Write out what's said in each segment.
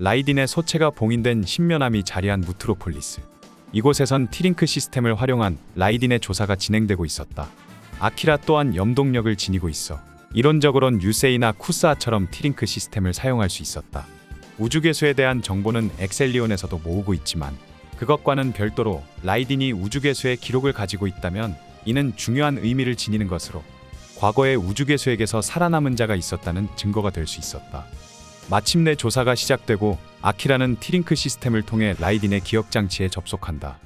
라이딘의 소체가 봉인된 신면함이 자리한 무트로폴리스. 이곳에선 티링크 시스템을 활용한 라이딘의 조사가 진행되고 있었다. 아키라 또한 염동력을 지니고 있어 이론적으론 유세이나 쿠스아처럼 티링크 시스템을 사용할 수 있었다. 우주괴수에 대한 정보는 엑셀리온에서도 모으고 있지만 그것과는 별도로 라이딘이 우주괴수의 기록을 가지고 있다면 이는 중요한 의미를 지니는 것으로 과거의 우주괴수에게서 살아남은 자가 있었다는 증거가 될 수 있었다. 마침내 조사가 시작되고 아키라는 티링크 시스템을 통해 라이딘의 기억장치에 접속한다.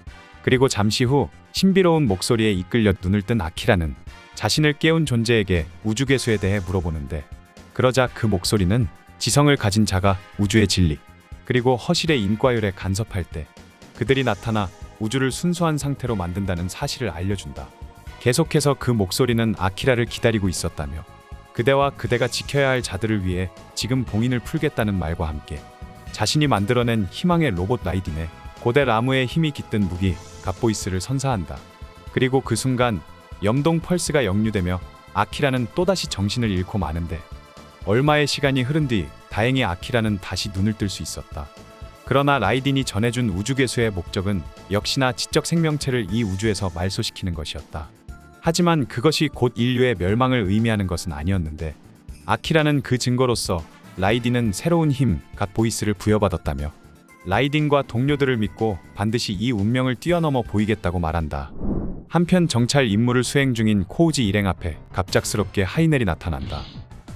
그리고 잠시 후 신비로운 목소리에 이끌려 눈을 뜬 아키라는 자신을 깨운 존재에게 우주괴수에 대해 물어보는데, 그러자 그 목소리는 지성을 가진 자가 우주의 진리 그리고 허실의 인과율에 간섭할 때 그들이 나타나 우주를 순수한 상태로 만든다는 사실을 알려준다. 계속해서 그 목소리는 아키라를 기다리고 있었다며 그대와 그대가 지켜야 할 자들을 위해 지금 봉인을 풀겠다는 말과 함께 자신이 만들어낸 희망의 로봇 라이딘에 고대 라무의 힘이 깃든 무기 갓보이스를 선사한다. 그리고 그 순간 염동 펄스가 역류되며 아키라는 또다시 정신을 잃고 마는데, 얼마의 시간이 흐른 뒤 다행히 아키라는 다시 눈을 뜰 수 있었다. 그러나 라이딘이 전해준 우주괴수의 목적은 역시나 지적 생명체를 이 우주에서 말소시키는 것이었다. 하지만 그것이 곧 인류의 멸망을 의미하는 것은 아니었는데, 아키라는 그 증거로서 라이딘은 새로운 힘, 갓보이스를 부여받았다며 라이딘과 동료들을 믿고 반드시 이 운명을 뛰어넘어 보이겠다고 말한다. 한편 정찰 임무를 수행 중인 코우지 일행 앞에 갑작스럽게 하이넬이 나타난다.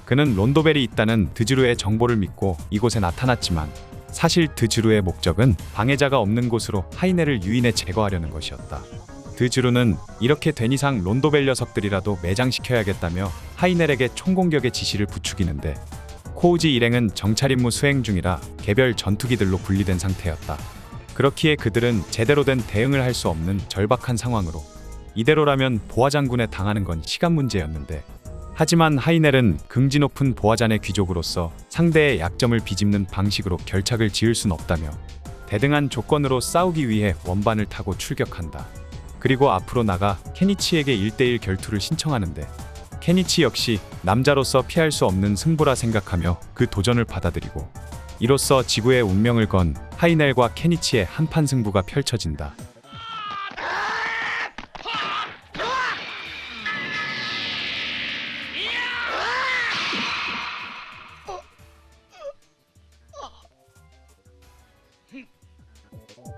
그는 론도벨이 있다는 드즈루의 정보를 믿고 이곳에 나타났지만 사실 드즈루의 목적은 방해자가 없는 곳으로 하이넬을 유인해 제거하려는 것이었다. 드즈루는 이렇게 된 이상 론도벨 녀석들이라도 매장시켜야겠다며 하이넬에게 총공격의 지시를 부추기는데, 코우지 일행은 정찰 임무 수행 중이라 개별 전투기들로 분리된 상태였다. 그렇기에 그들은 제대로 된 대응을 할 수 없는 절박한 상황으로 이대로라면 보아장군에 당하는 건 시간 문제였는데, 하지만 하이넬은 긍지 높은 보아잔의 귀족으로서 상대의 약점을 비집는 방식으로 결착을 지을 순 없다며 대등한 조건으로 싸우기 위해 원반을 타고 출격한다. 그리고 앞으로 나가 케니치에게 1대1 결투를 신청하는데, 케니치 역시 남자로서 피할 수 없는 승부라 생각하며 그 도전을 받아들이고, 이로써 지구의 운명을 건 하이넬과 케니치의 한판 승부가 펼쳐진다.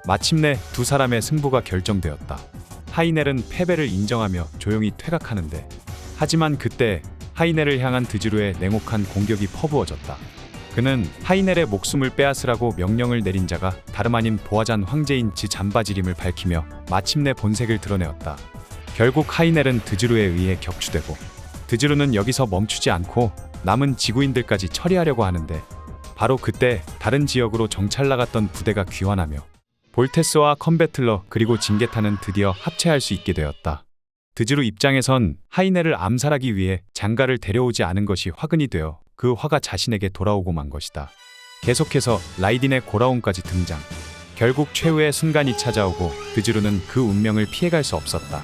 마침내 두 사람의 승부가 결정되었다. 하이넬은 패배를 인정하며 조용히 퇴각하는데, 하지만 그때 하이넬을 향한 드즈루의 냉혹한 공격이 퍼부어졌다. 그는 하이넬의 목숨을 빼앗으라고 명령을 내린 자가 다름 아닌 보아잔 황제인 즈 잠바지림을 밝히며 마침내 본색을 드러내었다. 결국 하이넬은 드즈루에 의해 격추되고, 드즈루는 여기서 멈추지 않고 남은 지구인들까지 처리하려고 하는데, 바로 그때 다른 지역으로 정찰 나갔던 부대가 귀환하며 볼테스와 컴배틀러 그리고 징게타는 드디어 합체할 수 있게 되었다. 드즈루 입장에선 하이넬을 암살하기 위해 장가를 데려오지 않은 것이 화근이 되어 그 화가 자신에게 돌아오고 만 것이다. 계속해서 라이딘의 고라온까지 등장. 결국 최후의 순간이 찾아오고 드즈루는 그 운명을 피해갈 수 없었다.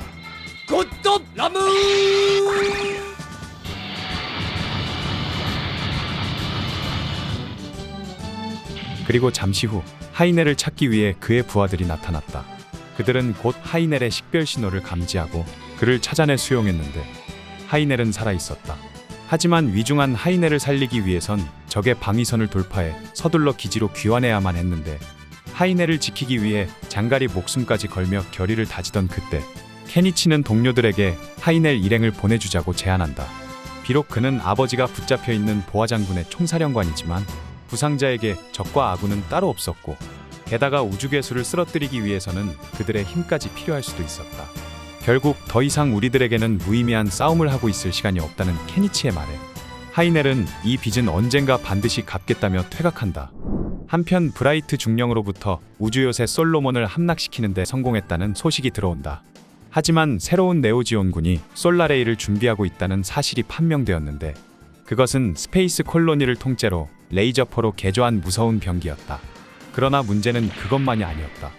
굿톱 라무! 그리고 잠시 후 하이넬을 찾기 위해 그의 부하들이 나타났다. 그들은 곧 하이넬의 식별 신호를 감지하고 그를 찾아내 수용했는데, 하이넬은 살아있었다. 하지만 위중한 하이넬을 살리기 위해선 적의 방위선을 돌파해 서둘러 기지로 귀환해야만 했는데, 하이넬을 지키기 위해 장갈이 목숨까지 걸며 결의를 다지던 그때 케니치는 동료들에게 하이넬 일행을 보내주자고 제안한다. 비록 그는 아버지가 붙잡혀 있는 보아장군의 총사령관이지만 부상자에게 적과 아군은 따로 없었고, 게다가 우주괴수를 쓰러뜨리기 위해서는 그들의 힘까지 필요할 수도 있었다. 결국 더 이상 우리들에게는 무의미한 싸움을 하고 있을 시간이 없다는 케니치의 말에 하이넬은 이 빚은 언젠가 반드시 갚겠다며 퇴각한다. 한편 브라이트 중령으로부터 우주요새 솔로몬을 함락시키는 데 성공했다는 소식이 들어온다. 하지만 새로운 네오지온군이 솔라레이를 준비하고 있다는 사실이 판명되었는데, 그것은 스페이스 콜로니를 통째로 레이저포로 개조한 무서운 병기였다. 그러나 문제는 그것만이 아니었다.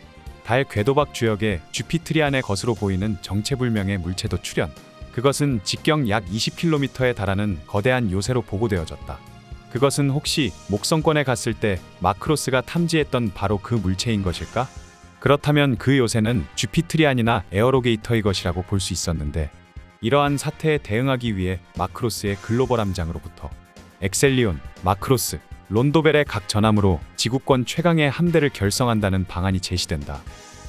달 궤도박 주역에 주피트리안의 것으로 보이는 정체불명의 물체도 출현. 그것은 직경 약 20km에 달하는 거대한 요새로 보고되어졌다. 그것은 혹시 목성권에 갔을 때 마크로스가 탐지했던 바로 그 물체인 것일까? 그렇다면 그 요새는 주피트리안이나 에어로게이터의 것이라고 볼 수 있었는데, 이러한 사태에 대응하기 위해 마크로스의 글로벌 함장으로부터 엑셀리온, 마크로스, 론도벨의 각 전함으로 지구권 최강의 함대를 결성한다는 방안이 제시된다.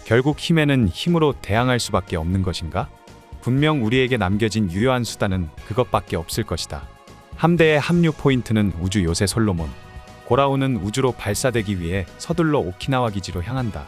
결국 힘에는 힘으로 대항할 수밖에 없는 것인가? 분명 우리에게 남겨진 유효한 수단은 그것밖에 없을 것이다. 함대의 합류 포인트는 우주 요새 솔로몬. 고라우는 우주로 발사되기 위해 서둘러 오키나와 기지로 향한다.